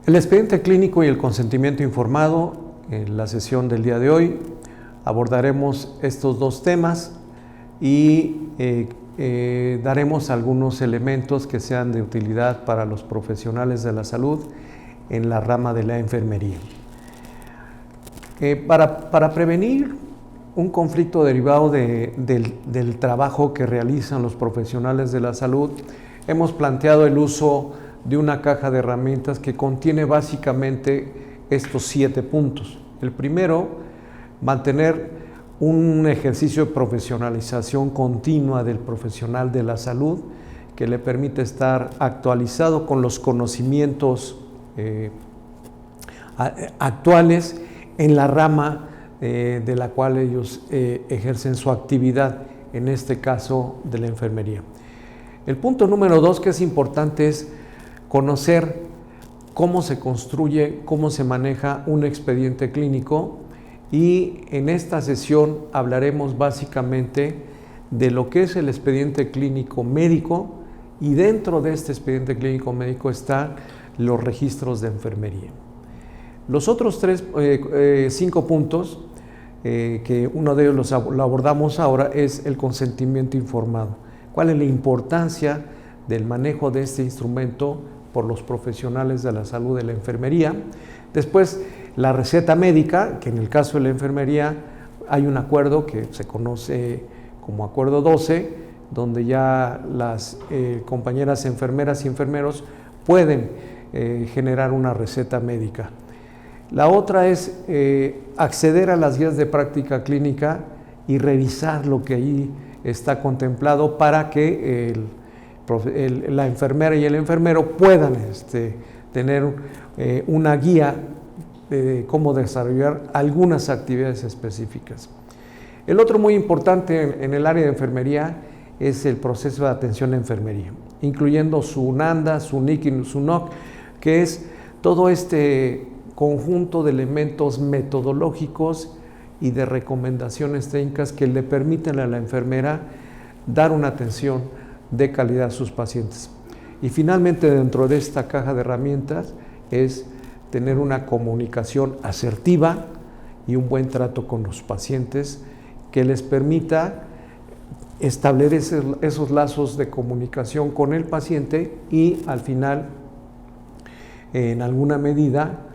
El expediente clínico y el consentimiento informado. En la sesión del día de hoy abordaremos estos dos temas y daremos algunos elementos que sean de utilidad para los profesionales de la salud en la rama de la enfermería. Para prevenir un conflicto derivado del trabajo que realizan los profesionales de la salud, hemos planteado el uso de una caja de herramientas que contiene básicamente estos 7 puntos. El primero, mantener un ejercicio de profesionalización continua del profesional de la salud que le permite estar actualizado con los conocimientos actuales en la rama de la cual ellos ejercen su actividad, en este caso de la enfermería. El punto número 2 que es importante es conocer cómo se construye, cómo se maneja un expediente clínico, y en esta sesión hablaremos básicamente de lo que es el expediente clínico médico, y dentro de este expediente clínico médico están los registros de enfermería. Los otros 5 puntos, que uno de ellos lo abordamos ahora, es el consentimiento informado. ¿Cuál es la importancia del manejo de este instrumento por los profesionales de la salud de la enfermería? Después, la receta médica, que en el caso de la enfermería hay un acuerdo que se conoce como Acuerdo 12, donde ya las compañeras enfermeras y enfermeros pueden generar una receta médica. La otra es acceder a las guías de práctica clínica y revisar lo que ahí está contemplado para que la enfermera y el enfermero puedan tener una guía de cómo desarrollar algunas actividades específicas. El otro muy importante en el área de enfermería es el proceso de atención a enfermería, incluyendo su NANDA, su NIC y su NOC, que es todo este conjunto de elementos metodológicos y de recomendaciones técnicas que le permiten a la enfermera dar una atención de calidad a sus pacientes. Y finalmente, dentro de esta caja de herramientas es tener una comunicación asertiva y un buen trato con los pacientes que les permita establecer esos lazos de comunicación con el paciente y al final, en alguna medida,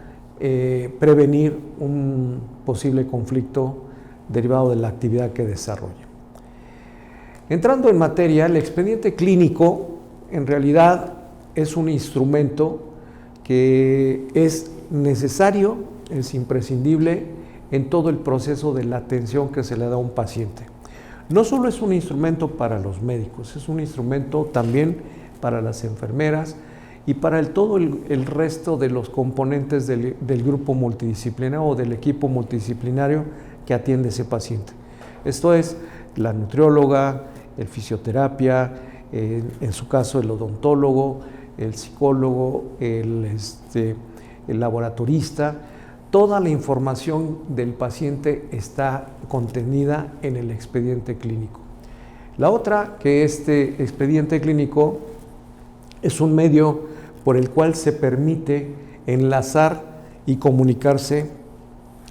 prevenir un posible conflicto derivado de la actividad que desarrolla. Entrando en materia, el expediente clínico en realidad es un instrumento que es necesario, es imprescindible en todo el proceso de la atención que se le da a un paciente. No solo es un instrumento para los médicos, es un instrumento también para las enfermeras y para todo el resto de los componentes del grupo multidisciplinario o del equipo multidisciplinario que atiende a ese paciente. Esto es la nutrióloga, el fisioterapia, en su caso el odontólogo, el psicólogo, el laboratorista. Toda la información del paciente está contenida en el expediente clínico. La otra, que este expediente clínico es un medio por el cual se permite enlazar y comunicarse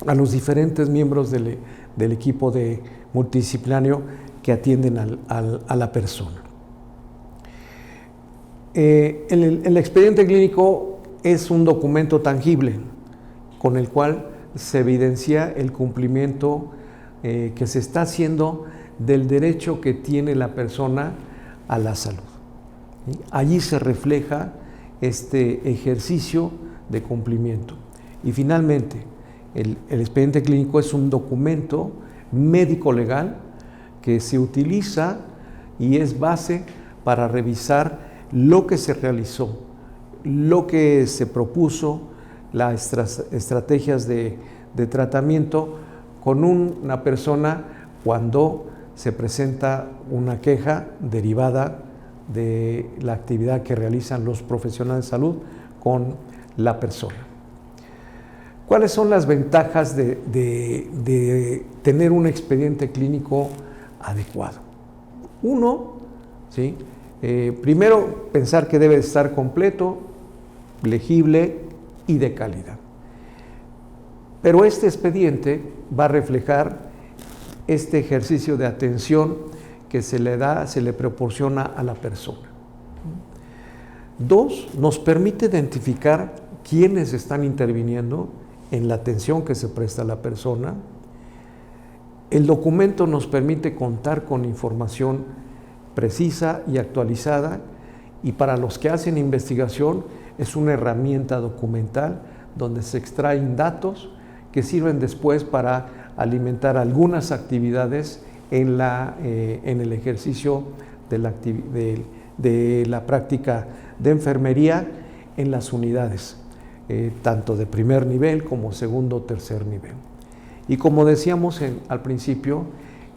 a los diferentes miembros del equipo multidisciplinario que atienden a la persona. El expediente clínico es un documento tangible con el cual se evidencia el cumplimiento que se está haciendo del derecho que tiene la persona a la salud. Allí se refleja este ejercicio de cumplimiento. Y finalmente, el expediente clínico es un documento médico-legal que se utiliza y es base para revisar lo que se realizó, lo que se propuso, las estrategias de tratamiento con una persona cuando se presenta una queja derivada de la actividad que realizan los profesionales de salud con la persona. ¿Cuáles son las ventajas de tener un expediente clínico adecuado? Uno, ¿sí? Primero, pensar que debe estar completo, legible, y de calidad. Pero este expediente va a reflejar este ejercicio de atención que se le proporciona a la persona. 2, nos permite identificar quiénes están interviniendo en la atención que se presta a la persona. El documento nos permite contar con información precisa y actualizada, y para los que hacen investigación es una herramienta documental donde se extraen datos que sirven después para alimentar algunas actividades en el ejercicio de la práctica de enfermería en las unidades, tanto de primer nivel como segundo o tercer nivel. Y como decíamos al principio,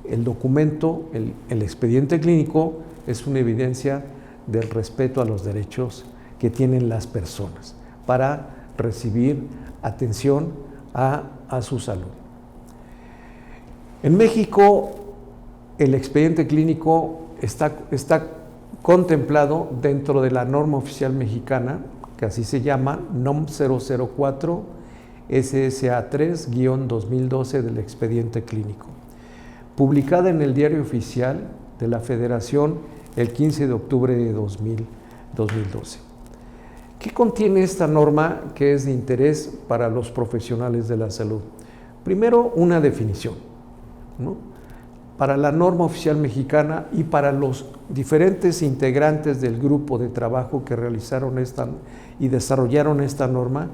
el documento, el expediente clínico, es una evidencia del respeto a los derechos que tienen las personas para recibir atención a su salud. En México, el expediente clínico está contemplado dentro de la norma oficial mexicana, que así se llama, NOM 004 SSA 3-2012 del expediente clínico, publicada en el Diario Oficial de la Federación el 15 de octubre de 2012. ¿Qué contiene esta norma que es de interés para los profesionales de la salud? Primero, una definición, ¿no?, para la norma oficial mexicana y para los diferentes integrantes del grupo de trabajo que realizaron y desarrollaron esta norma.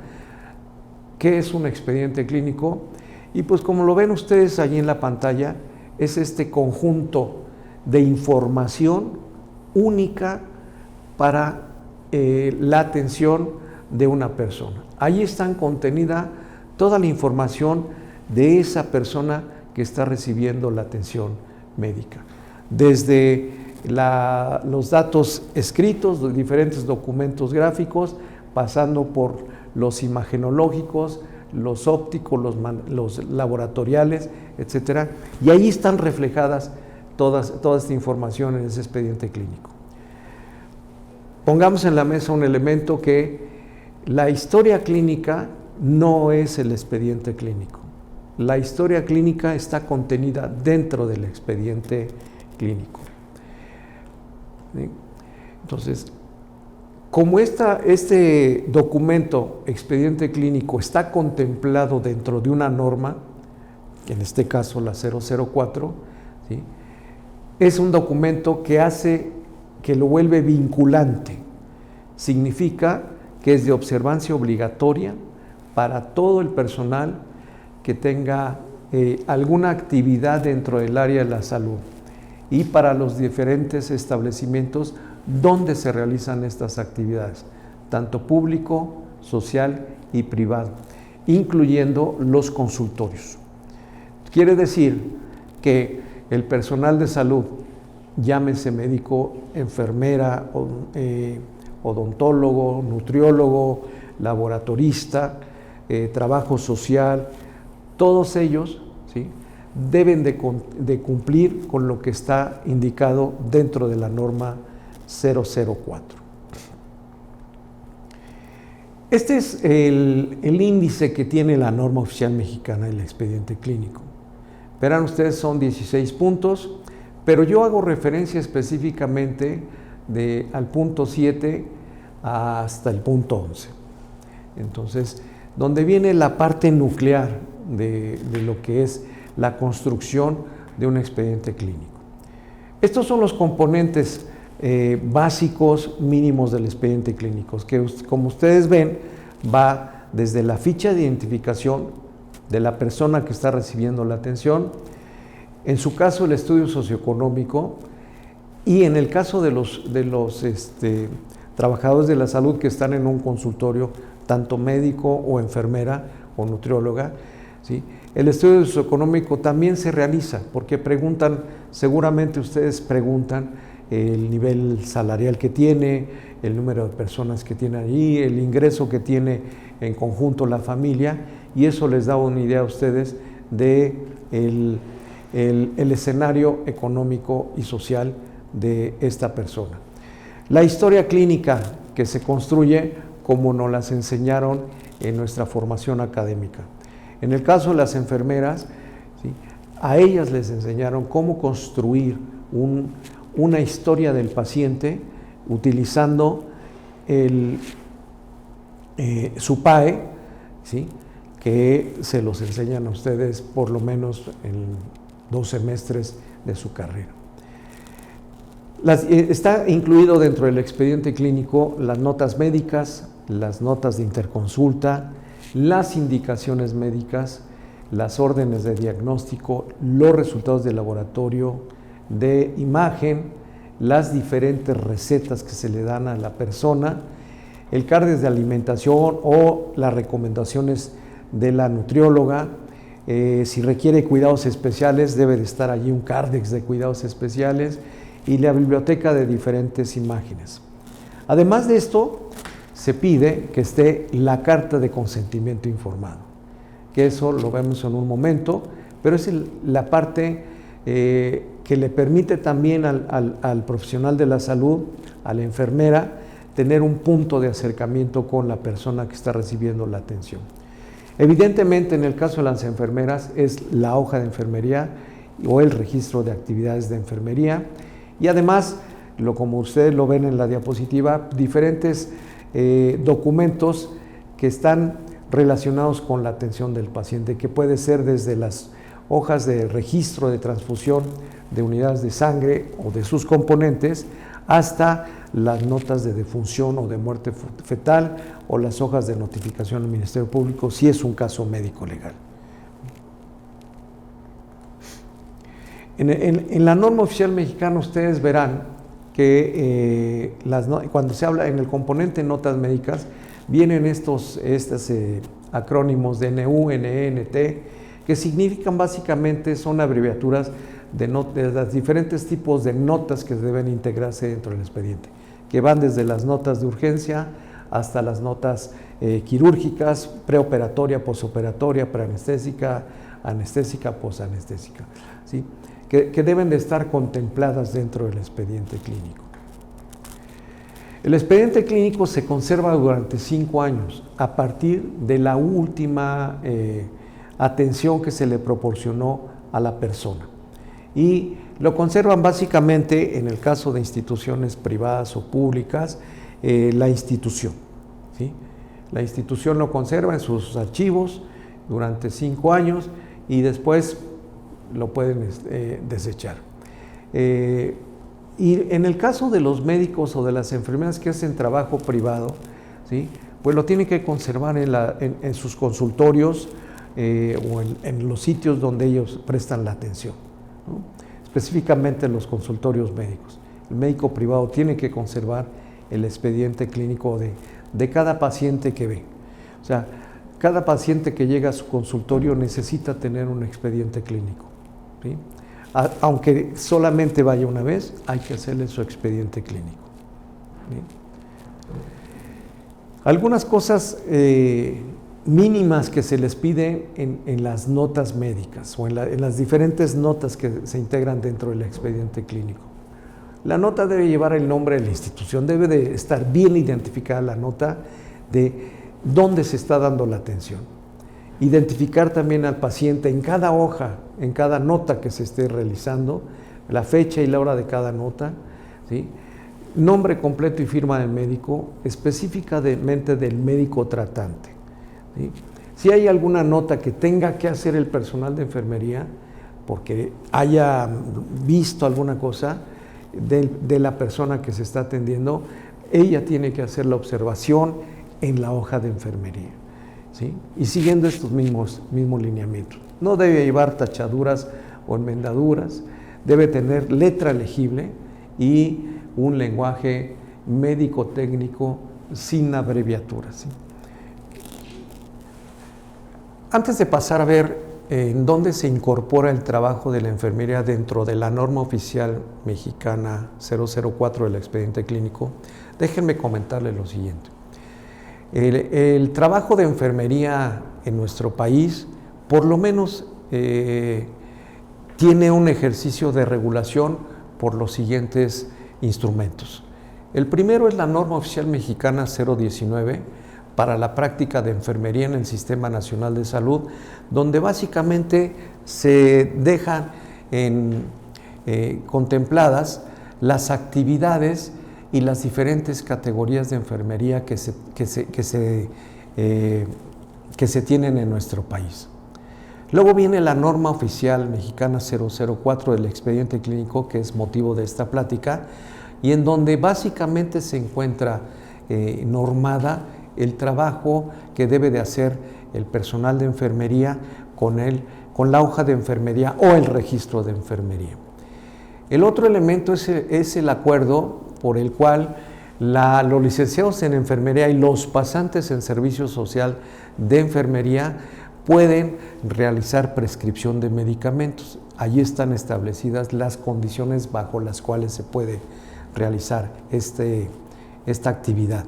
¿Qué es un expediente clínico? Y pues como lo ven ustedes allí en la pantalla, es este conjunto de información única para la atención de una persona. Ahí está contenida toda la información de esa persona que está recibiendo la atención médica, desde los datos escritos, los diferentes documentos gráficos, pasando por los imagenológicos, los ópticos, los laboratoriales, etcétera, y ahí están reflejadas toda esta información en ese expediente clínico. Pongamos en la mesa un elemento que la historia clínica no es el expediente clínico. La historia clínica está contenida dentro del expediente clínico. ¿Sí? Entonces, como este documento, expediente clínico, está contemplado dentro de una norma, en este caso la 004, ¿sí?, es un documento que lo vuelve vinculante. Significa que es de observancia obligatoria para todo el personal que tenga alguna actividad dentro del área de la salud y para los diferentes establecimientos donde se realizan estas actividades, tanto público, social y privado, incluyendo los consultorios. Quiere decir que el personal de salud, llámese médico, enfermera, odontólogo, nutriólogo, laboratorista, trabajo social, todos ellos, ¿sí?, deben de cumplir con lo que está indicado dentro de la norma 004. Este es el índice que tiene la norma oficial mexicana del expediente clínico. Verán ustedes, son 16 puntos, pero yo hago referencia específicamente al punto 7 hasta el punto 11. Entonces, donde viene la parte nuclear de lo que es la construcción de un expediente clínico. Estos son los componentes básicos mínimos del expediente clínico, que como ustedes ven, va desde la ficha de identificación de la persona que está recibiendo la atención, en su caso el estudio socioeconómico, y en el caso de los trabajadores de la salud que están en un consultorio, tanto médico o enfermera o nutrióloga, ¿sí?, el estudio socioeconómico también se realiza, porque seguramente ustedes preguntan el nivel salarial que tiene, el número de personas que tiene allí, el ingreso que tiene en conjunto la familia, y eso les da una idea a ustedes de el escenario económico y social de esta persona. La historia clínica que se construye como nos las enseñaron en nuestra formación académica. En el caso de las enfermeras, ¿sí?, a ellas les enseñaron cómo construir una historia del paciente utilizando su PAE, ¿sí?, que se los enseñan a ustedes por lo menos en 2 semestres de su carrera. Está incluido dentro del expediente clínico las notas médicas, las notas de interconsulta, las indicaciones médicas, las órdenes de diagnóstico, los resultados de laboratorio, de imagen, las diferentes recetas que se le dan a la persona, el cardes de alimentación o las recomendaciones de la nutrióloga. Si requiere cuidados especiales, debe de estar allí un cardex de cuidados especiales y la biblioteca de diferentes imágenes. Además de esto, se pide que esté la carta de consentimiento informado, que eso lo vemos en un momento, pero es la parte que le permite también al profesional de la salud, a la enfermera, tener un punto de acercamiento con la persona que está recibiendo la atención. Evidentemente, en el caso de las enfermeras, es la hoja de enfermería o el registro de actividades de enfermería, y además, como ustedes lo ven en la diapositiva, diferentes documentos que están relacionados con la atención del paciente, que puede ser desde las hojas de registro de transfusión de unidades de sangre o de sus componentes, hasta las notas de defunción o de muerte fetal o las hojas de notificación al Ministerio Público, si es un caso médico legal. En la norma oficial mexicana ustedes verán que cuando se habla en el componente notas médicas, vienen estos acrónimos de NU, NE, NT, que significan básicamente, son abreviaturas de los diferentes tipos de notas que deben integrarse dentro del expediente, que van desde las notas de urgencia hasta las notas quirúrgicas, preoperatoria, posoperatoria, preanestésica, anestésica, posanestésica, ¿sí?, que deben de estar contempladas dentro del expediente clínico. El expediente clínico se conserva durante 5 años, a partir de la última atención que se le proporcionó a la persona. Y lo conservan básicamente, en el caso de instituciones privadas o públicas, la institución, ¿sí? La institución lo conserva en sus archivos durante 5 años y después lo pueden desechar. Y en el caso de los médicos o de las enfermeras que hacen trabajo privado, ¿sí?, pues lo tienen que conservar en sus consultorios o en los sitios donde ellos prestan la atención, ¿no?, específicamente en los consultorios médicos. El médico privado tiene que conservar el expediente clínico de cada paciente que ve. O sea, cada paciente que llega a su consultorio necesita tener un expediente clínico, ¿sí? Aunque solamente vaya una vez, hay que hacerle su expediente clínico, ¿sí? Algunas cosas mínimas que se les pide en las notas médicas o en las diferentes notas que se integran dentro del expediente clínico. La nota debe llevar el nombre de la institución, debe de estar bien identificada la nota de dónde se está dando la atención. Identificar también al paciente en cada hoja, en cada nota que se esté realizando, la fecha y la hora de cada nota, ¿sí?, nombre completo y firma del médico, específicamente del médico tratante, ¿sí? Si hay alguna nota que tenga que hacer el personal de enfermería, porque haya visto alguna cosa de la persona que se está atendiendo, ella tiene que hacer la observación en la hoja de enfermería, ¿sí?, y siguiendo estos mismos lineamientos. No debe llevar tachaduras o enmendaduras, debe tener letra legible y un lenguaje médico-técnico sin abreviaturas, ¿sí? Antes de pasar a ver en dónde se incorpora el trabajo de la enfermería dentro de la norma oficial mexicana 004 del expediente clínico, déjenme comentarles lo siguiente. El trabajo de enfermería en nuestro país, por lo menos, tiene un ejercicio de regulación por los siguientes instrumentos. El primero es la norma oficial mexicana 019, para la práctica de enfermería en el Sistema Nacional de Salud, donde básicamente se dejan contempladas las actividades y las diferentes categorías de enfermería que se tienen en nuestro país. Luego viene la norma oficial mexicana 004 del expediente clínico, que es motivo de esta plática, y en donde básicamente se encuentra normada el trabajo que debe de hacer el personal de enfermería con la hoja de enfermería o el registro de enfermería. El otro elemento es el acuerdo por el cual los licenciados en enfermería y los pasantes en servicio social de enfermería pueden realizar prescripción de medicamentos. Allí están establecidas las condiciones bajo las cuales se puede realizar esta actividad.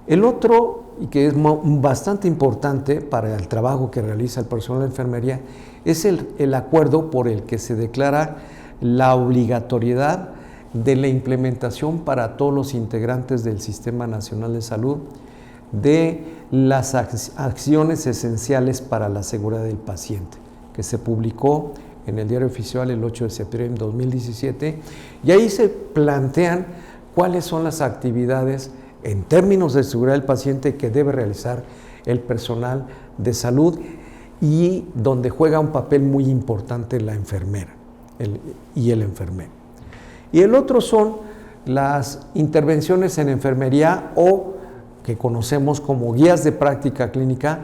El otro, y que es bastante importante para el trabajo que realiza el personal de enfermería, es el acuerdo por el que se declara la obligatoriedad de la implementación para todos los integrantes del Sistema Nacional de Salud de las acciones esenciales para la seguridad del paciente, que se publicó en el Diario Oficial el 8 de septiembre de 2017, y ahí se plantean cuáles son las actividades en términos de seguridad del paciente que debe realizar el personal de salud y donde juega un papel muy importante la enfermera y el enfermero. Y el otro son las intervenciones en enfermería o que conocemos como guías de práctica clínica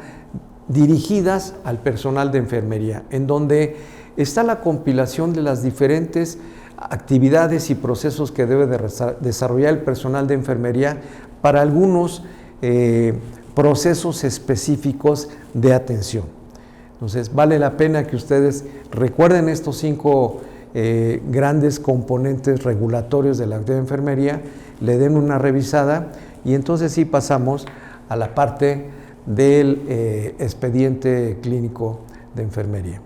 dirigidas al personal de enfermería, en donde está la compilación de las diferentes actividades y procesos que debe de desarrollar el personal de enfermería para algunos procesos específicos de atención. Entonces, vale la pena que ustedes recuerden estos 5 grandes componentes regulatorios de la actividad de enfermería, le den una revisada y entonces sí pasamos a la parte del expediente clínico de enfermería.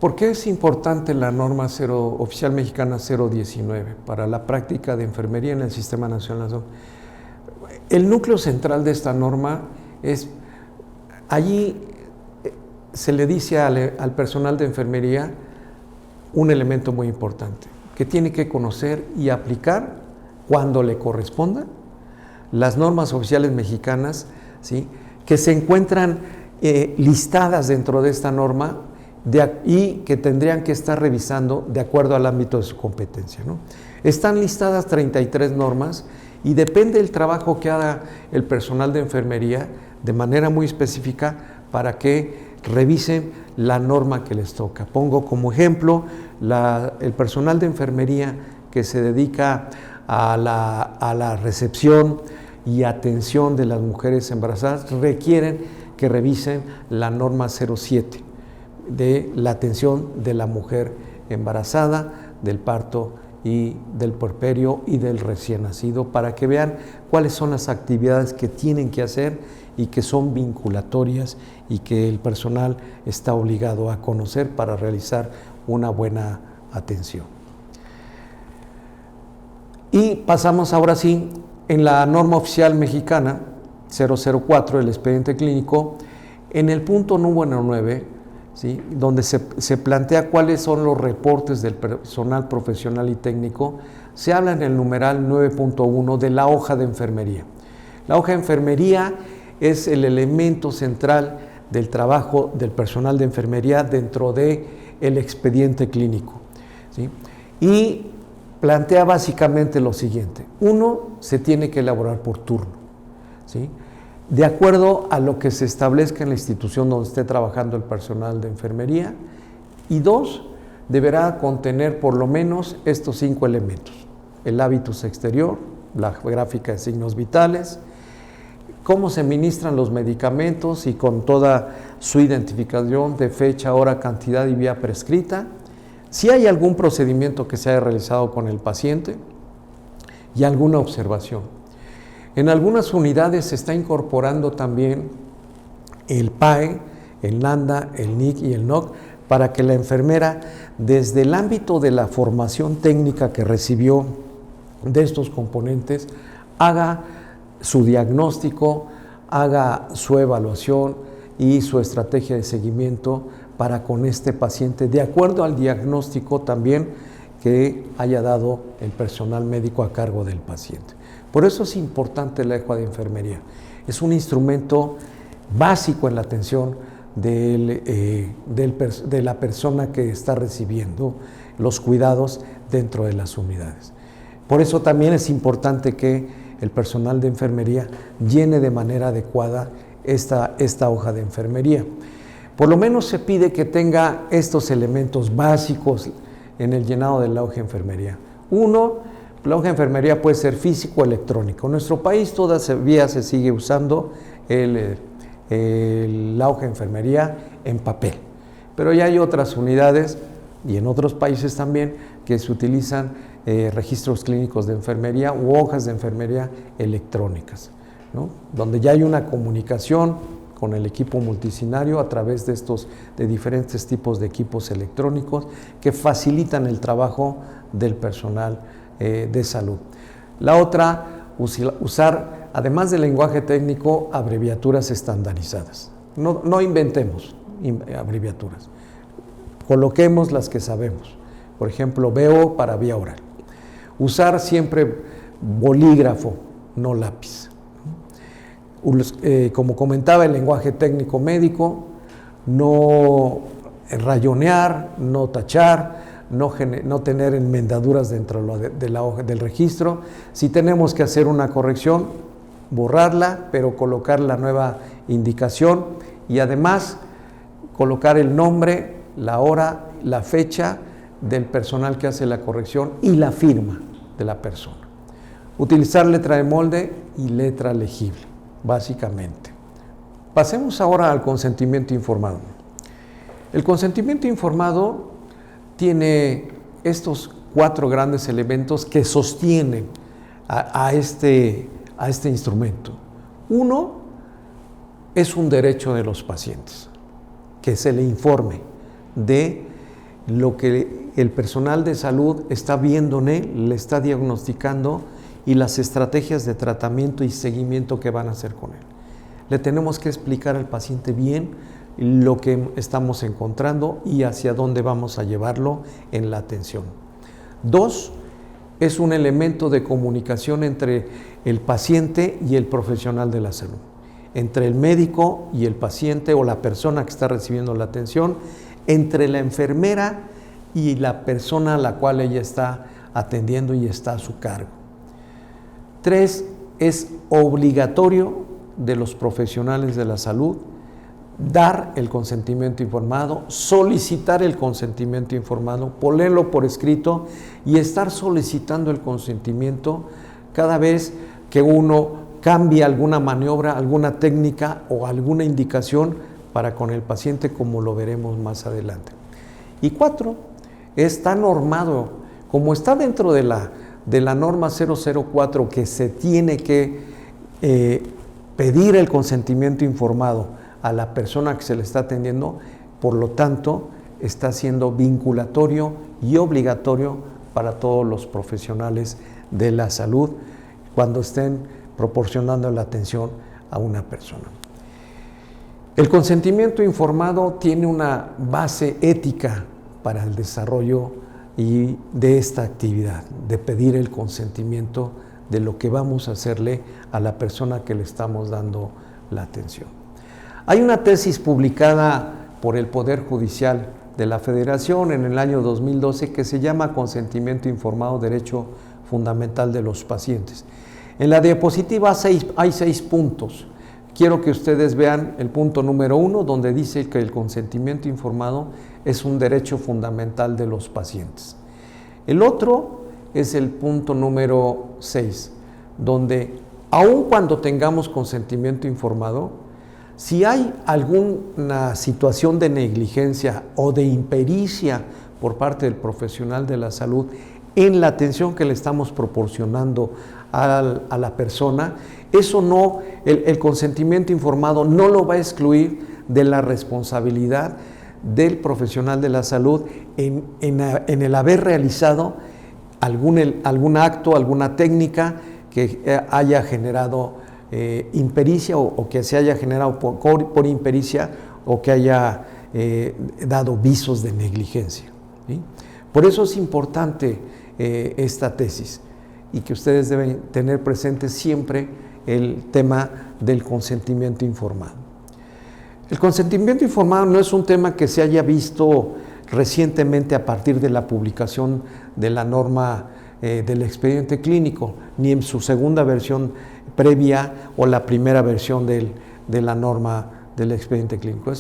¿Por qué es importante la norma oficial mexicana 019 para la práctica de enfermería en el Sistema Nacional de Salud? El núcleo central de esta norma es, allí se le dice al personal de enfermería un elemento muy importante, que tiene que conocer y aplicar cuando le corresponda las normas oficiales mexicanas, ¿sí?, que se encuentran listadas dentro de esta norma y que tendrían que estar revisando de acuerdo al ámbito de su competencia, ¿no? Están listadas 33 normas y depende del trabajo que haga el personal de enfermería de manera muy específica para que revisen la norma que les toca. Pongo como ejemplo el personal de enfermería que se dedica a la recepción y atención de las mujeres embarazadas requieren que revisen la norma 07 de la atención de la mujer embarazada, del parto y del puerperio y del recién nacido, para que vean cuáles son las actividades que tienen que hacer y que son vinculatorias y que el personal está obligado a conocer para realizar una buena atención. Y pasamos ahora sí en la norma oficial mexicana 004 del expediente clínico, en el punto número 9, ¿sí?, donde se plantea cuáles son los reportes del personal profesional y técnico, se habla en el numeral 9.1 de la hoja de enfermería. La hoja de enfermería es el elemento central del trabajo del personal de enfermería dentro del expediente clínico, ¿sí?, y plantea básicamente lo siguiente: 1, se tiene que elaborar por turno, ¿sí?, de acuerdo a lo que se establezca en la institución donde esté trabajando el personal de enfermería, y 2, deberá contener por lo menos estos 5 elementos: el hábitus exterior, la gráfica de signos vitales, cómo se administran los medicamentos y con toda su identificación de fecha, hora, cantidad y vía prescrita, si hay algún procedimiento que se haya realizado con el paciente y alguna observación. En algunas unidades se está incorporando también el PAE, el NANDA, el NIC y el NOC para que la enfermera, desde el ámbito de la formación técnica que recibió de estos componentes, haga su diagnóstico, haga su evaluación y su estrategia de seguimiento para con este paciente, de acuerdo al diagnóstico también que haya dado el personal médico a cargo del paciente. Por eso es importante la EJUA de enfermería. Es un instrumento básico en la atención de la persona que está recibiendo los cuidados dentro de las unidades. Por eso también es importante que el personal de enfermería llene de manera adecuada esta hoja de enfermería. Por lo menos se pide que tenga estos elementos básicos en el llenado de la hoja de enfermería. Uno, la hoja de enfermería puede ser físico o electrónico. En nuestro país todavía se sigue usando la hoja de enfermería en papel, pero ya hay otras unidades y en otros países también que se utilizan registros clínicos de enfermería u hojas de enfermería electrónicas, ¿no? Donde ya hay una comunicación con el equipo multidisciplinario a través de diferentes tipos de equipos electrónicos que facilitan el trabajo del personal de salud. La otra, usar, además del lenguaje técnico, abreviaturas estandarizadas. No inventemos abreviaturas, coloquemos las que sabemos. Por ejemplo, VO para vía oral. Usar siempre bolígrafo, no lápiz. Como comentaba, el lenguaje técnico médico, no rayonear, no tachar, no tener enmendaduras dentro de la hoja del registro. Si tenemos que hacer una corrección, borrarla, pero colocar la nueva indicación y además colocar el nombre, la hora, la fecha del personal que hace la corrección y la firma de la persona. Utilizar letra de molde y letra legible, básicamente. Pasemos ahora al consentimiento informado. El consentimiento informado tiene estos 4 grandes elementos que sostienen a este instrumento. Uno, es un derecho de los pacientes, que se le informe de lo que el personal de salud está viendo en él, le está diagnosticando y las estrategias de tratamiento y seguimiento que van a hacer con él. Le tenemos que explicar al paciente bien lo que estamos encontrando y hacia dónde vamos a llevarlo en la atención. 2, es un elemento de comunicación entre el paciente y el profesional de la salud, entre el médico y el paciente o la persona que está recibiendo la atención, entre la enfermera y la persona a la cual ella está atendiendo y está a su cargo. 3, es obligatorio de los profesionales de la salud dar el consentimiento informado, solicitar el consentimiento informado, ponerlo por escrito y estar solicitando el consentimiento cada vez que uno cambie alguna maniobra, alguna técnica o alguna indicación para con el paciente, como lo veremos más adelante. Y 4, está normado, como está dentro de la norma 004, que se tiene que pedir el consentimiento informado a la persona que se le está atendiendo, por lo tanto, está siendo vinculatorio y obligatorio para todos los profesionales de la salud cuando estén proporcionando la atención a una persona. El consentimiento informado tiene una base ética para el desarrollo de esta actividad, de pedir el consentimiento de lo que vamos a hacerle a la persona que le estamos dando la atención. Hay una tesis publicada por el Poder Judicial de la Federación en el año 2012 que se llama Consentimiento Informado, Derecho Fundamental de los Pacientes. En la diapositiva hay 6 puntos. Quiero que ustedes vean el punto número 1, donde dice que el consentimiento informado es un derecho fundamental de los pacientes. El otro es el punto número 6, donde aun cuando tengamos consentimiento informado, si hay alguna situación de negligencia o de impericia por parte del profesional de la salud en la atención que le estamos proporcionando a la persona, eso no, el consentimiento informado no lo va a excluir de la responsabilidad del profesional de la salud en el haber realizado algún acto, alguna técnica que haya generado impericia o que se haya generado por impericia o que haya dado visos de negligencia, ¿sí? Por eso es importante esta tesis y que ustedes deben tener presente siempre el tema del consentimiento informado. El consentimiento informado no es un tema que se haya visto recientemente a partir de la publicación de la norma del expediente clínico, ni en su segunda versión previa o la primera versión de la norma del expediente clínico.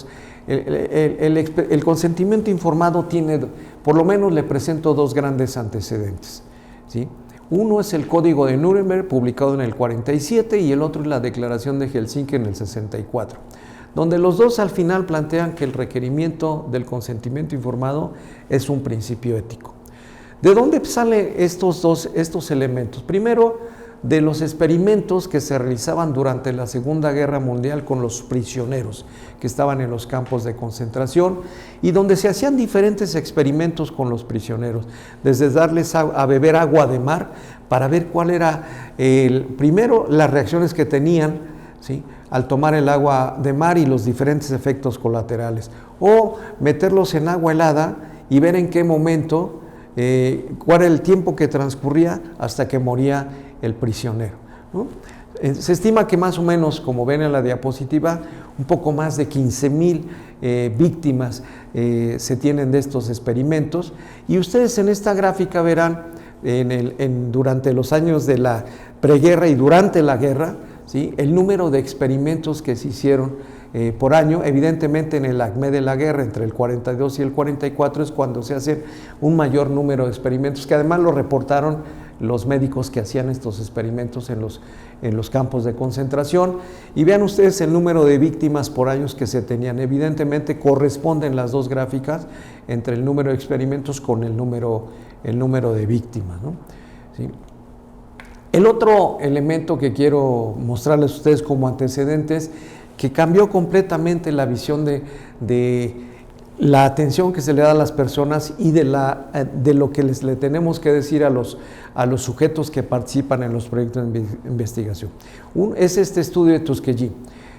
El consentimiento informado tiene, por lo menos le presento dos grandes antecedentes, ¿sí? Uno es el Código de Nuremberg, publicado en el 47, y el otro es la Declaración de Helsinki en el 64, donde los dos al final plantean que el requerimiento del consentimiento informado es un principio ético. ¿De dónde salen estos elementos? Primero, de los experimentos que se realizaban durante la Segunda Guerra Mundial con los prisioneros que estaban en los campos de concentración y donde se hacían diferentes experimentos con los prisioneros, desde darles a beber agua de mar para ver cuál era, primero, las reacciones que tenían, ¿sí?, al tomar el agua de mar y los diferentes efectos colaterales, o meterlos en agua helada y ver en qué momento, cuál era el tiempo que transcurría hasta que moría el prisionero, ¿no? Se estima que más o menos, como ven en la diapositiva, un poco más de 15,000 víctimas se tienen de estos experimentos, y ustedes en esta gráfica verán durante los años de la preguerra y durante la guerra, ¿sí?, el número de experimentos que se hicieron por año. Evidentemente en el acme de la guerra, entre el 42 y el 44, es cuando se hace un mayor número de experimentos, que además lo reportaron los médicos que hacían estos experimentos en los campos de concentración. Y vean ustedes el número de víctimas por años que se tenían. Evidentemente corresponden las dos gráficas entre el número de experimentos con el número de víctimas, ¿no? ¿Sí? El otro elemento que quiero mostrarles a ustedes como antecedentes, que cambió completamente la visión de la atención que se le da a las personas y de lo que le tenemos que decir a los sujetos que participan en los proyectos de investigación. Es este estudio de Tuskegee.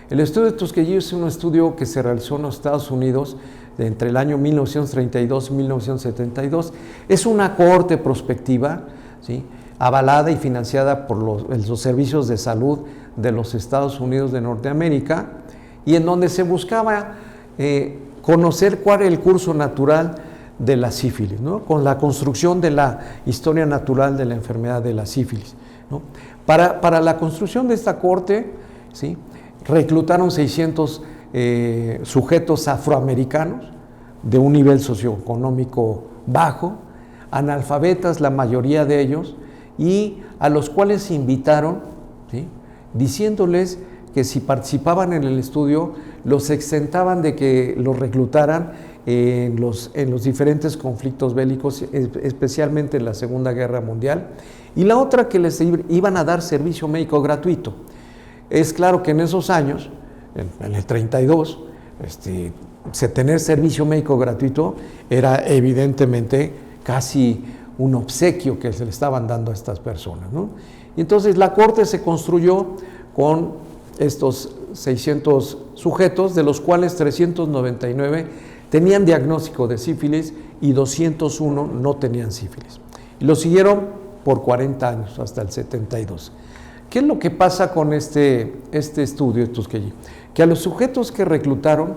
El estudio de Tuskegee es un estudio que se realizó en los Estados Unidos entre el año 1932 y 1972. Es una cohorte prospectiva, ¿sí?, avalada y financiada por los servicios de salud de los Estados Unidos de Norteamérica, y en donde se buscaba conocer cuál era el curso natural de la sífilis, ¿no?, con la construcción de la historia natural de la enfermedad de la sífilis, ¿no? Para la construcción de esta cohorte, ¿sí?, reclutaron 600 sujetos afroamericanos de un nivel socioeconómico bajo, analfabetas la mayoría de ellos, y a los cuales se invitaron, ¿sí?, diciéndoles que si participaban en el estudio los exentaban de que los reclutaran en los diferentes conflictos bélicos, especialmente en la Segunda Guerra Mundial, y la otra, que les iban a dar servicio médico gratuito. Es claro que en esos años, en el 32, tener servicio médico gratuito era evidentemente casi un obsequio que se le estaban dando a estas personas, ¿no? Y entonces la corte se construyó con estos 600 sujetos, de los cuales 399 tenían diagnóstico de sífilis y 201 no tenían sífilis. Y lo siguieron por 40 años, hasta el 72. ¿Qué es lo que pasa con este estudio de Tuskegee? Que a los sujetos que reclutaron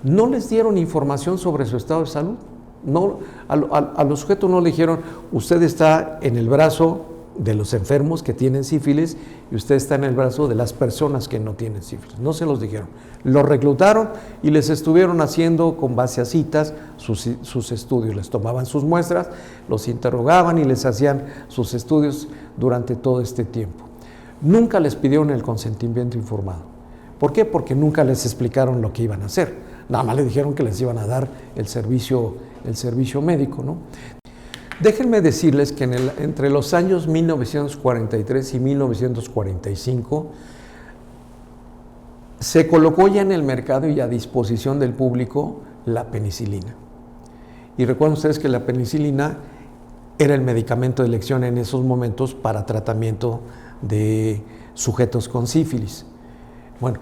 no les dieron información sobre su estado de salud. No, a los sujetos no le dijeron: usted está en el brazo de los enfermos que tienen sífilis y usted está en el brazo de las personas que no tienen sífilis. No se los dijeron. Los reclutaron y les estuvieron haciendo, con base a citas, sus estudios. Les tomaban sus muestras, los interrogaban y les hacían sus estudios durante todo este tiempo. Nunca les pidieron el consentimiento informado. ¿Por qué? Porque nunca les explicaron lo que iban a hacer. Nada más les dijeron que les iban a dar el servicio médico, ¿no? Déjenme decirles que entre los años 1943 y 1945 se colocó ya en el mercado y a disposición del público la penicilina. Y recuerden ustedes que la penicilina era el medicamento de elección en esos momentos para tratamiento de sujetos con sífilis. Bueno,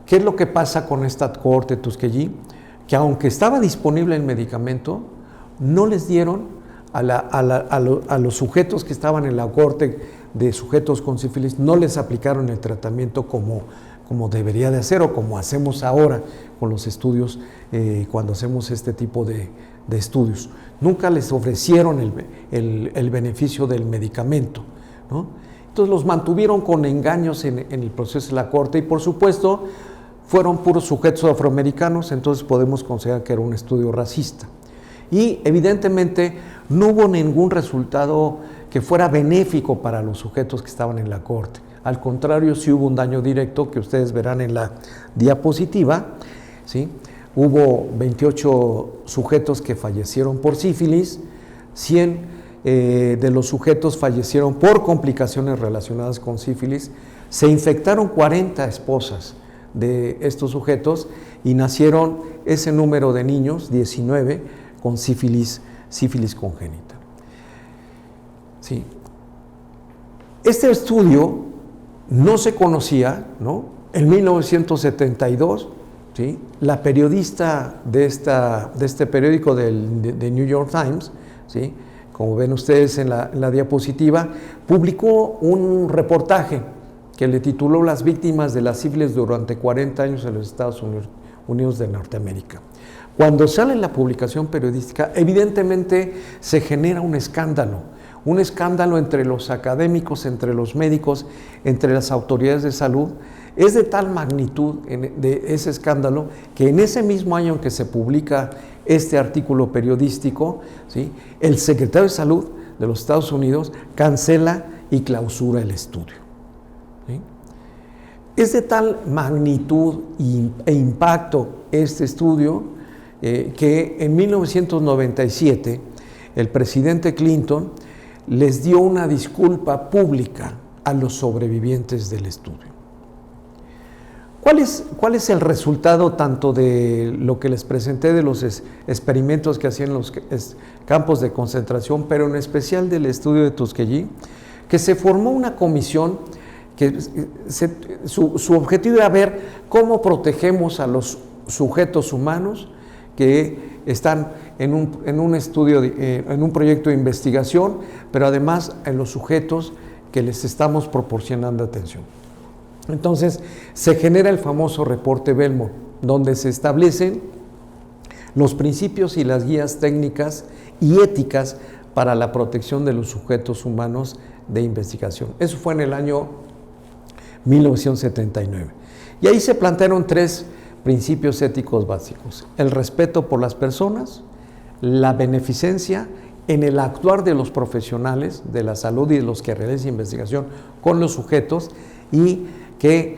¿qué es lo que pasa con esta cohorte Tuskegee? Que aunque estaba disponible el medicamento, no les dieron a los sujetos que estaban en la cohorte de sujetos con sífilis, no les aplicaron el tratamiento como debería de hacer o como hacemos ahora con los estudios, cuando hacemos este tipo de estudios. Nunca les ofrecieron el beneficio del medicamento, ¿no? Entonces los mantuvieron con engaños en el proceso de la cohorte y por supuesto fueron puros sujetos afroamericanos, entonces podemos considerar que era un estudio racista. Y evidentemente no hubo ningún resultado que fuera benéfico para los sujetos que estaban en la cohorte. Al contrario, sí hubo un daño directo que ustedes verán en la diapositiva, ¿sí? Hubo 28 sujetos que fallecieron por sífilis, 100 de los sujetos fallecieron por complicaciones relacionadas con sífilis, se infectaron 40 esposas de estos sujetos y nacieron ese número de niños, 19, con sífilis congénita. Sí. Este estudio no se conocía, ¿no? En 1972, ¿sí? La periodista de este periódico de New York Times, ¿sí? Como ven ustedes en la diapositiva, publicó un reportaje que le tituló Las víctimas de la sífilis durante 40 años en los Estados Unidos de Norteamérica. Cuando sale la publicación periodística, evidentemente se genera un escándalo entre los académicos, entre los médicos, entre las autoridades de salud. Es de tal magnitud de ese escándalo que en ese mismo año en que se publica este artículo periodístico, ¿sí?, el secretario de Salud de los Estados Unidos cancela y clausura el estudio. ¿Sí? Es de tal magnitud e impacto este estudio que en 1997 el presidente Clinton les dio una disculpa pública a los sobrevivientes del estudio. ¿Cuál es el resultado tanto de lo que les presenté de los experimentos que hacían en los campos de concentración, pero en especial del estudio de Tuskegee? Que se formó una comisión que su objetivo era ver cómo protegemos a los sujetos humanos que están en un estudio, en un proyecto de investigación, pero además en los sujetos que les estamos proporcionando atención. Entonces se genera el famoso reporte Belmont, donde se establecen los principios y las guías técnicas y éticas para la protección de los sujetos humanos de investigación. Eso fue en el año 1979. Y ahí se plantearon 3 principios éticos básicos: el respeto por las personas, la beneficencia en el actuar de los profesionales de la salud y de los que realizan investigación con los sujetos, y que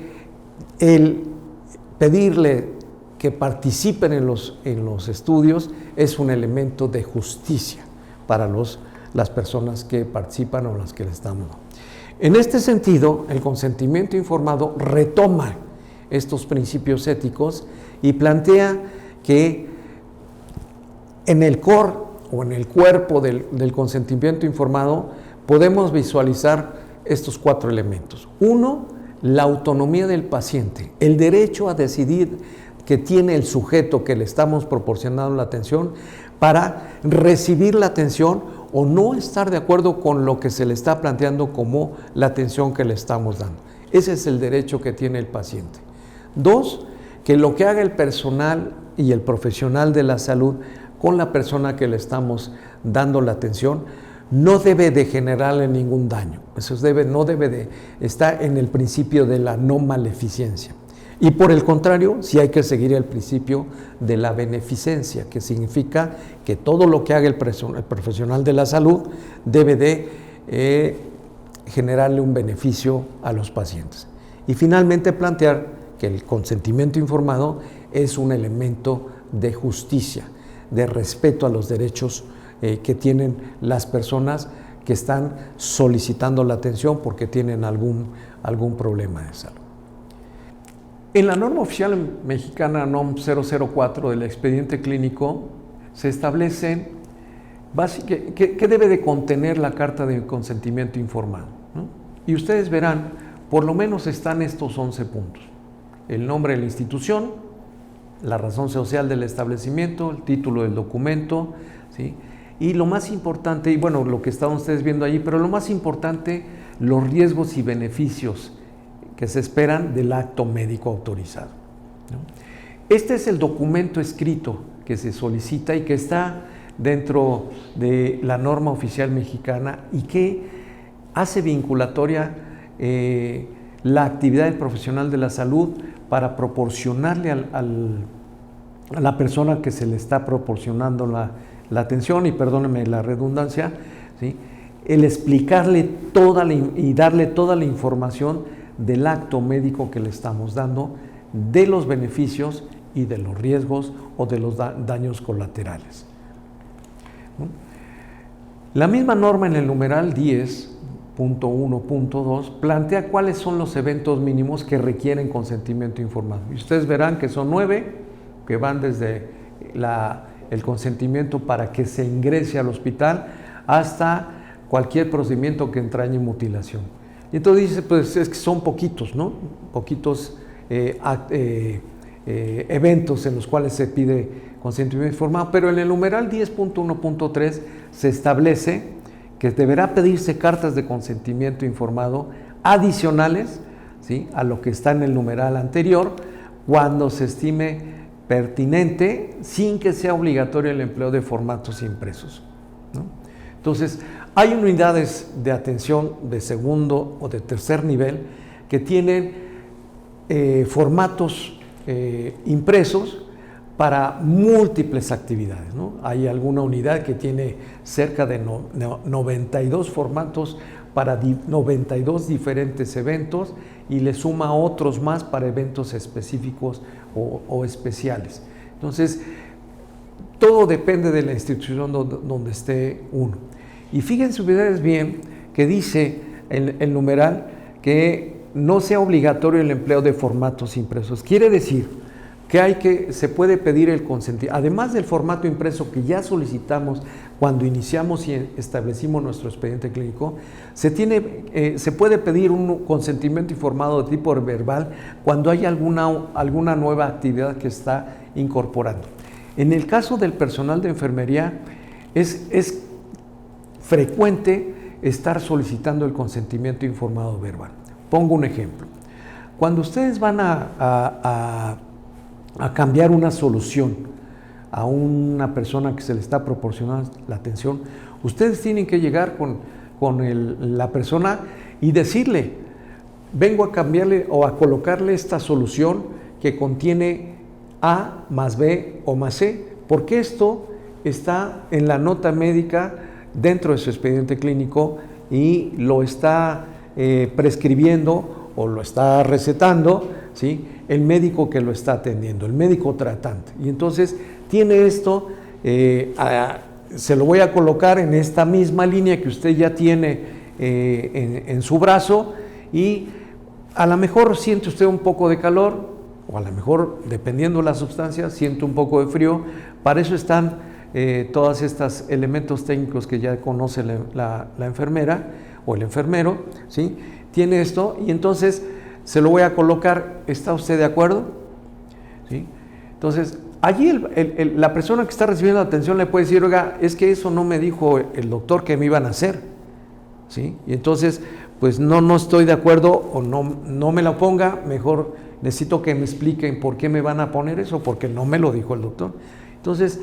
el pedirle que participen en los estudios es un elemento de justicia para las personas que participan o las que le están dando. En este sentido, el consentimiento informado retoma estos principios éticos y plantea que en el core o en el cuerpo del consentimiento informado podemos visualizar estos 4 elementos. 1, la autonomía del paciente, el derecho a decidir que tiene el sujeto que le estamos proporcionando la atención para recibir la atención o no estar de acuerdo con lo que se le está planteando como la atención que le estamos dando. Ese es el derecho que tiene el paciente. 2, que lo que haga el personal y el profesional de la salud con la persona que le estamos dando la atención no debe de generarle ningún daño. Eso está en el principio de la no maleficencia. Y por el contrario, sí hay que seguir el principio de la beneficencia, que significa que todo lo que haga el profesional de la salud debe de generarle un beneficio a los pacientes. Y finalmente plantear que el consentimiento informado es un elemento de justicia, de respeto a los derechos que tienen las personas que están solicitando la atención porque tienen algún problema de salud. En la norma oficial mexicana NOM 004 del expediente clínico se establecen qué debe de contener la carta de consentimiento informado, ¿no? Y ustedes verán por lo menos están estos 11 puntos. El nombre de la institución, la razón social del establecimiento, el título del documento, ¿sí? Y lo más importante, y bueno, lo que estaban ustedes viendo allí, pero lo más importante, los riesgos y beneficios que se esperan del acto médico autorizado, ¿no? Este es el documento escrito que se solicita y que está dentro de la norma oficial mexicana y que hace vinculatoria la actividad del profesional de la salud para proporcionarle a la persona que se le está proporcionando la atención, y perdónenme la redundancia, ¿sí?, el explicarle y darle toda la información del acto médico que le estamos dando, de los beneficios y de los riesgos o de los daños colaterales. La misma norma en el numeral 10.1.2 plantea cuáles son los eventos mínimos que requieren consentimiento informado. Y ustedes verán que son 9, que van desde el consentimiento para que se ingrese al hospital hasta cualquier procedimiento que entrañe mutilación. Y entonces dice, pues es que son poquitos, ¿no? Poquitos eventos en los cuales se pide consentimiento informado, pero en el numeral 10.1.3 se establece que deberá pedirse cartas de consentimiento informado adicionales, ¿sí?, a lo que está en el numeral anterior, cuando se estime pertinente, sin que sea obligatorio el empleo de formatos impresos, ¿no? Entonces, hay unidades de atención de segundo o de tercer nivel que tienen formatos impresos para múltiples actividades, ¿no? Hay alguna unidad que tiene cerca de 92 formatos para 92 diferentes eventos y le suma otros más para eventos específicos o especiales. Entonces, todo depende de la institución donde esté uno. Y fíjense ustedes bien que dice el numeral que no sea obligatorio el empleo de formatos impresos. Quiere decir que se puede pedir el consentimiento, además del formato impreso que ya solicitamos cuando iniciamos y establecimos nuestro expediente clínico, se puede pedir un consentimiento informado de tipo verbal cuando hay alguna nueva actividad que está incorporando. En el caso del personal de enfermería, es frecuente estar solicitando el consentimiento informado verbal. Pongo un ejemplo. Cuando ustedes van a cambiar una solución a una persona que se le está proporcionando la atención, ustedes tienen que llegar con la persona y decirle: vengo a cambiarle o a colocarle esta solución que contiene A más B o más C, porque esto está en la nota médica dentro de su expediente clínico y lo está prescribiendo o lo está recetando, ¿sí?, el médico que lo está atendiendo, el médico tratante. Y entonces tiene esto, se lo voy a colocar en esta misma línea que usted ya tiene en su brazo, y a lo mejor siente usted un poco de calor, o a lo mejor, dependiendo de la sustancia, siente un poco de frío. Para eso están todos estos elementos técnicos que ya conoce la enfermera o el enfermero, ¿sí? Tiene esto, y entonces se lo voy a colocar. ¿Está usted de acuerdo? ¿Sí? Entonces, allí la persona que está recibiendo la atención le puede decir: oiga, es que eso no me dijo el doctor que me iban a hacer, ¿sí? Y entonces, pues no estoy de acuerdo, o no me la ponga, mejor necesito que me expliquen por qué me van a poner eso, porque no me lo dijo el doctor. Entonces,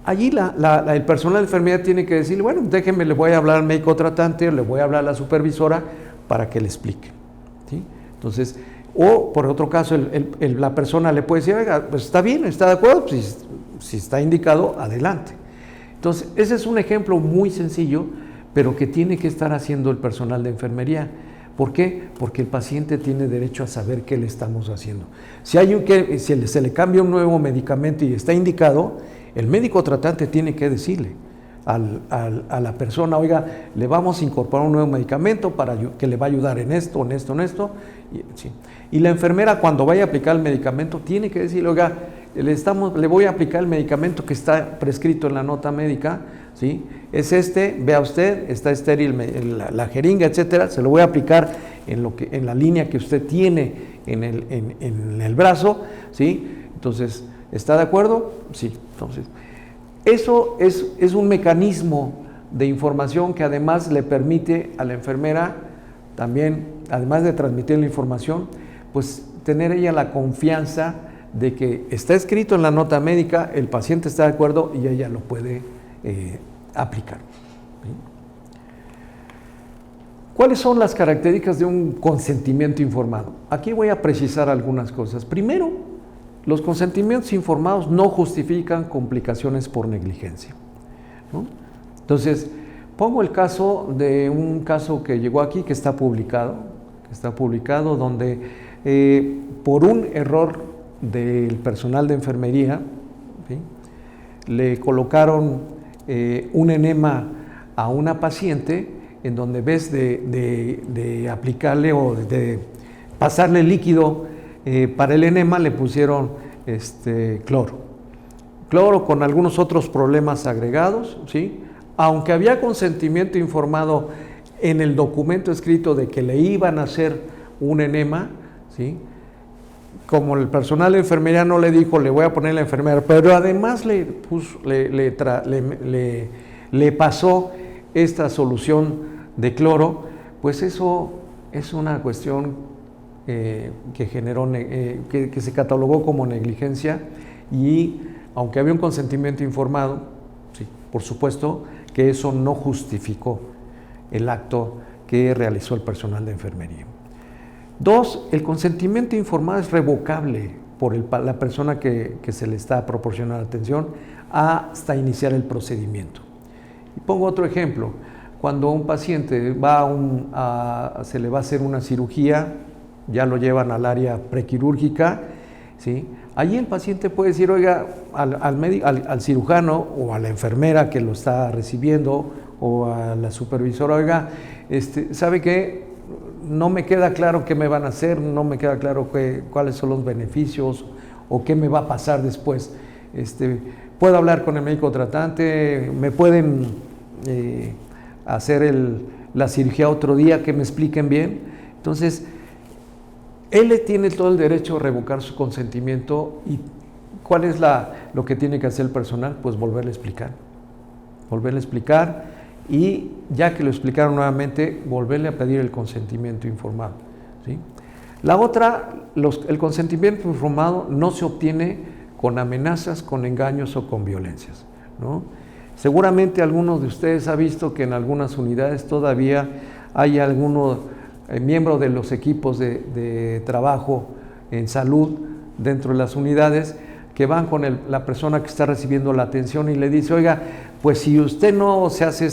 allí el personal de enfermería tiene que decir: bueno, déjenme, le voy a hablar al médico tratante, o le voy a hablar a la supervisora para que le explique, ¿sí? Entonces, o por otro caso, la persona le puede decir: oiga, pues está bien, está de acuerdo, pues, si está indicado, adelante. Entonces, ese es un ejemplo muy sencillo, pero que tiene que estar haciendo el personal de enfermería. ¿Por qué? Porque el paciente tiene derecho a saber qué le estamos haciendo. Si se le cambia un nuevo medicamento y está indicado, el médico tratante tiene que decirle a la persona: oiga, le vamos a incorporar un nuevo medicamento que le va a ayudar en esto, en esto, en esto. Sí. Y la enfermera, cuando vaya a aplicar el medicamento, tiene que decirle: oiga, le voy a aplicar el medicamento que está prescrito en la nota médica, ¿sí? Es vea usted, está estéril la jeringa, etcétera, se lo voy a aplicar en la línea que usted tiene en el brazo, ¿sí? Entonces, ¿está de acuerdo? Sí. Entonces, eso es un mecanismo de información que además le permite a la enfermera también, además de transmitir la información, pues tener ella la confianza de que está escrito en la nota médica, el paciente está de acuerdo y ella lo puede aplicar. ¿Sí? ¿Cuáles son las características de un consentimiento informado? Aquí voy a precisar algunas cosas. Primero, los consentimientos informados no justifican complicaciones por negligencia, ¿no? Entonces, pongo el caso de un caso que llegó aquí, que está publicado, donde por un error del personal de enfermería, ¿sí?, le colocaron un enema a una paciente, en donde en vez de aplicarle o de pasarle líquido para el enema, le pusieron cloro con algunos otros problemas agregados, ¿sí? Aunque había consentimiento informado en el documento escrito de que le iban a hacer un enema, ¿sí?, como el personal de enfermería no le dijo, le voy a poner la enfermera, pero además le pasó esta solución de cloro, pues eso es una cuestión que generó, que se catalogó como negligencia, y aunque había un consentimiento informado, sí, por supuesto que eso no justificó el acto que realizó el personal de enfermería. 2, el consentimiento informado es revocable por la persona que se le está proporcionando atención hasta iniciar el procedimiento. Y pongo otro ejemplo. Cuando un paciente se le va a hacer una cirugía, ya lo llevan al área prequirúrgica, ¿sí? Allí el paciente puede decir, oiga, al cirujano o a la enfermera que lo está recibiendo o a la supervisora, oiga, ¿sabe qué? No me queda claro qué me van a hacer, no me queda claro cuáles son los beneficios o qué me va a pasar después. ¿Puedo hablar con el médico tratante? ¿Me pueden hacer la cirugía otro día, que me expliquen bien? Entonces, él tiene todo el derecho a revocar su consentimiento. ¿Y cuál es lo que tiene que hacer el personal? Pues volverle a explicar, y ya que lo explicaron nuevamente, volverle a pedir el consentimiento informado, ¿sí? La otra, el consentimiento informado no se obtiene con amenazas, con engaños o con violencias, ¿no? Seguramente algunos de ustedes han visto que en algunas unidades todavía hay algunos miembros de los equipos de trabajo en salud dentro de las unidades que van con la persona que está recibiendo la atención y le dice, oiga, pues si usted no se hace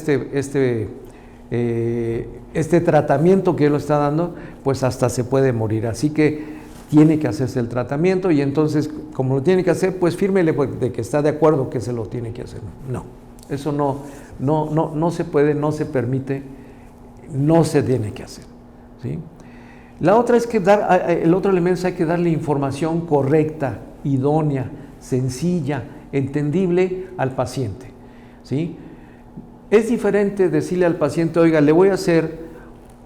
este tratamiento que él lo está dando, pues hasta se puede morir. Así que tiene que hacerse el tratamiento, y entonces, como lo tiene que hacer, pues fírmele de que está de acuerdo que se lo tiene que hacer. No, eso no se puede, no se permite, no se tiene que hacer, ¿sí? La otra es que el otro elemento es hay que darle información correcta, idónea, sencilla, entendible al paciente, ¿sí? Es diferente decirle al paciente, oiga, le voy a hacer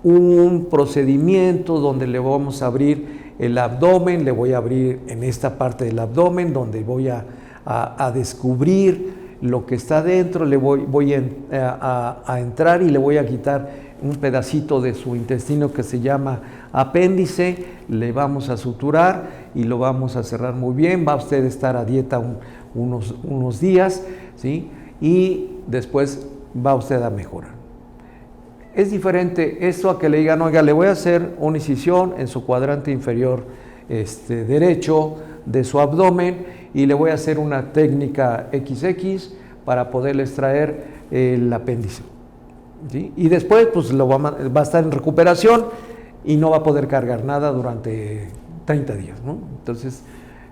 un procedimiento donde le vamos a abrir el abdomen, le voy a abrir en esta parte del abdomen donde voy a descubrir lo que está dentro, le voy a entrar y le voy a quitar un pedacito de su intestino que se llama apéndice, le vamos a suturar y lo vamos a cerrar muy bien, va usted a estar a dieta unos días, ¿sí? Y después va usted a mejorar. Es diferente esto a que le digan, oiga, le voy a hacer una incisión en su cuadrante inferior derecho de su abdomen y le voy a hacer una técnica XX para poderle extraer el apéndice, ¿sí? Y después pues va a estar en recuperación y no va a poder cargar nada durante 30 días, ¿no? Entonces,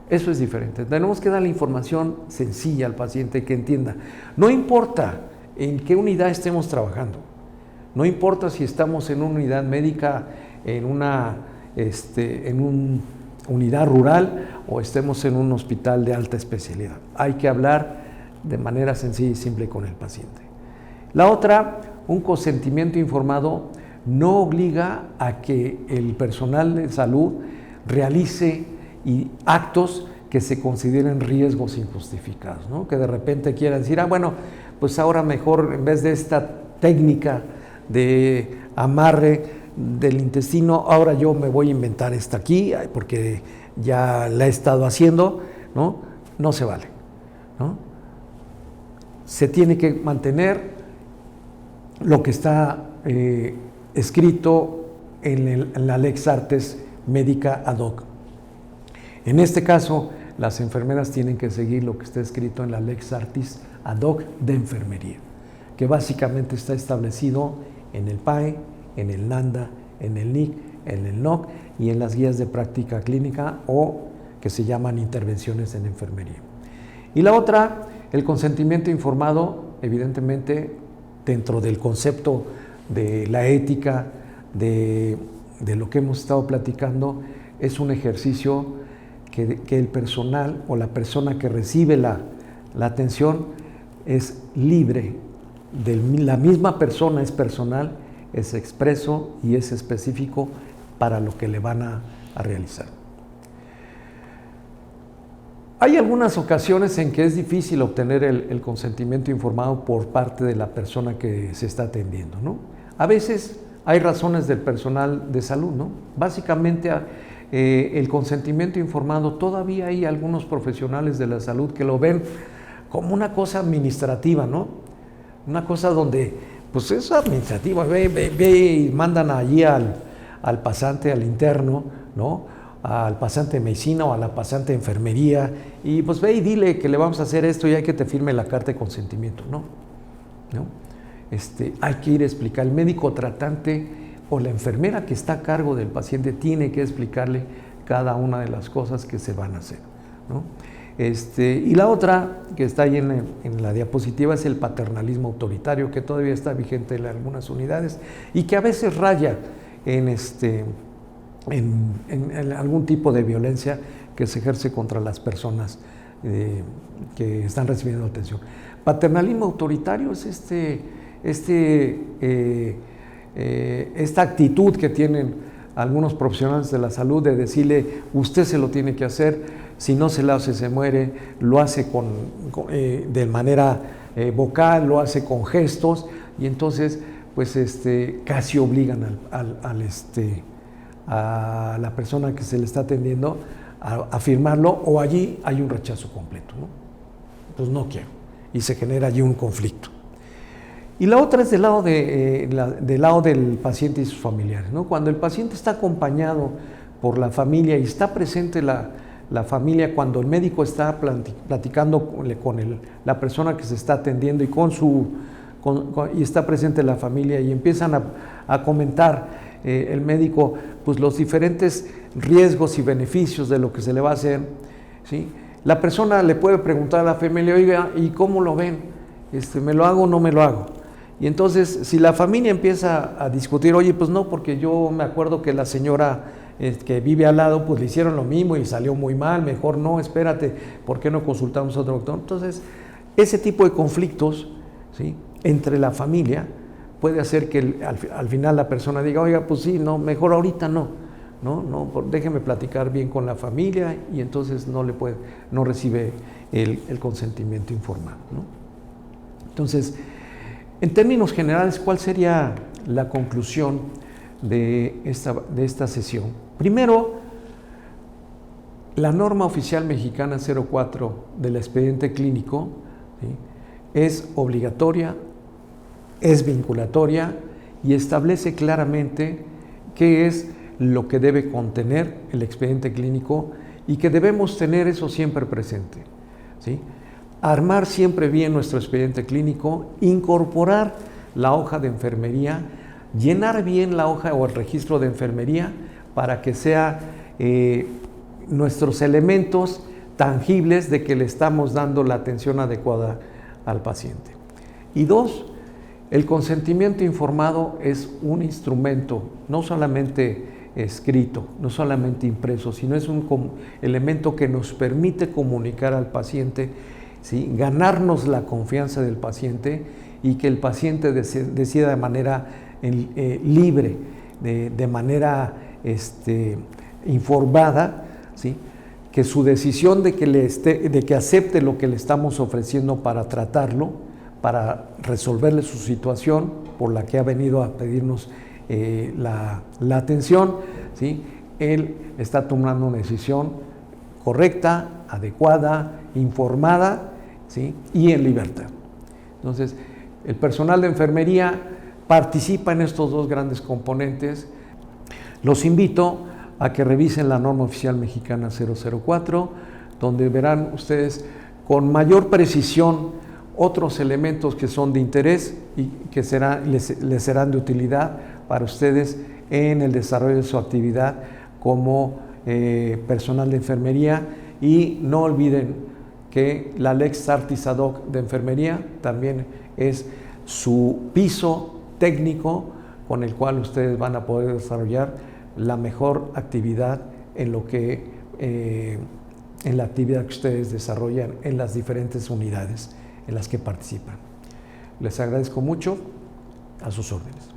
eso es diferente. Tenemos que dar la información sencilla al paciente, que entienda. No importa en qué unidad estemos trabajando, no importa si estamos en una unidad médica, en una unidad rural o estemos en un hospital de alta especialidad. Hay que hablar de manera sencilla y simple con el paciente. La otra, un consentimiento informado no obliga a que el personal de salud realice actos que se consideren riesgos injustificados, ¿no? Que de repente quieran decir, bueno, pues ahora mejor en vez de esta técnica de amarre del intestino, ahora yo me voy a inventar esta aquí, porque ya la he estado haciendo, ¿no? No se vale, ¿no? Se tiene que mantener lo que está escrito en la Lex Artis médica ad hoc. En este caso, las enfermeras tienen que seguir lo que está escrito en la Lex Artis ad hoc de enfermería, que básicamente está establecido en el PAE, en el NANDA, en el NIC, en el NOC y en las guías de práctica clínica, o que se llaman intervenciones en enfermería. Y la otra, el consentimiento informado, evidentemente dentro del concepto de la ética, de lo que hemos estado platicando, es un ejercicio que el personal o la persona que recibe la atención es libre, la misma persona es personal, es expreso y es específico para lo que le van a realizar. Hay algunas ocasiones en que es difícil obtener el consentimiento informado por parte de la persona que se está atendiendo, ¿no? A veces hay razones del personal de salud, ¿no? Básicamente el consentimiento informado, todavía hay algunos profesionales de la salud que lo ven como una cosa administrativa, ¿no? Una cosa donde, pues es administrativa, ve y mandan allí al pasante, al interno, ¿no? Al pasante de medicina o a la pasante de enfermería, y pues ve y dile que le vamos a hacer esto y hay que te firme la carta de consentimiento. No. Hay que ir a explicar. El médico tratante o la enfermera que está a cargo del paciente tiene que explicarle cada una de las cosas que se van a hacer, ¿no? Y la otra que está ahí en la diapositiva es el paternalismo autoritario, que todavía está vigente en algunas unidades y que a veces raya en algún tipo de violencia que se ejerce contra las personas que están recibiendo atención. Paternalismo autoritario es esta actitud que tienen algunos profesionales de la salud de decirle, usted se lo tiene que hacer, si no se lo hace se muere, lo hace de manera vocal, lo hace con gestos, y entonces pues casi obligan a la persona que se le está atendiendo a firmarlo, o allí hay un rechazo completo, ¿no? Pues no quiero, y se genera allí un conflicto. Y la otra es del lado del paciente y sus familiares, ¿no? Cuando el paciente está acompañado por la familia y está presente la familia, cuando el médico está platicando con la persona que se está atendiendo y está presente la familia y empiezan a comentar el médico pues los diferentes riesgos y beneficios de lo que se le va a hacer, ¿sí? La persona le puede preguntar a la familia, oiga, ¿y cómo lo ven? ¿Me lo hago o no me lo hago? Y entonces, si la familia empieza a discutir, oye, pues no, porque yo me acuerdo que la señora que vive al lado, pues le hicieron lo mismo y salió muy mal, mejor no, espérate, ¿por qué no consultamos a otro doctor? Entonces, ese tipo de conflictos, ¿sí?, entre la familia puede hacer que al final la persona diga, oiga, pues sí, no, mejor ahorita no, déjeme platicar bien con la familia, y entonces no recibe el consentimiento informado, ¿no? Entonces, en términos generales, ¿cuál sería la conclusión de esta sesión? Primero, la norma oficial mexicana 04 del expediente clínico, ¿sí?, es obligatoria, es vinculatoria y establece claramente qué es lo que debe contener el expediente clínico y que debemos tener eso siempre presente, ¿sí? Armar siempre bien nuestro expediente clínico, incorporar la hoja de enfermería, llenar bien la hoja o el registro de enfermería para que sea nuestros elementos tangibles de que le estamos dando la atención adecuada al paciente. Y dos, el consentimiento informado es un instrumento, no solamente escrito, no solamente impreso, sino es un elemento que nos permite comunicar al paciente, ¿sí?, ganarnos la confianza del paciente y que el paciente decida de manera libre, de manera informada, ¿sí? Que su decisión de que acepte lo que le estamos ofreciendo para tratarlo, para resolverle su situación por la que ha venido a pedirnos la atención, ¿sí? Él está tomando una decisión correcta, adecuada, informada, ¿sí? Y en libertad. Entonces, el personal de enfermería participa en estos dos grandes componentes. Los invito a que revisen la norma oficial mexicana 004, donde verán ustedes con mayor precisión otros elementos que son de interés y que les serán de utilidad para ustedes en el desarrollo de su actividad como personal de enfermería. Y no olviden que la Lex Artis ad hoc de enfermería también es su piso técnico con el cual ustedes van a poder desarrollar la mejor actividad en la actividad que ustedes desarrollan en las diferentes unidades en las que participan. Les agradezco mucho, a sus órdenes.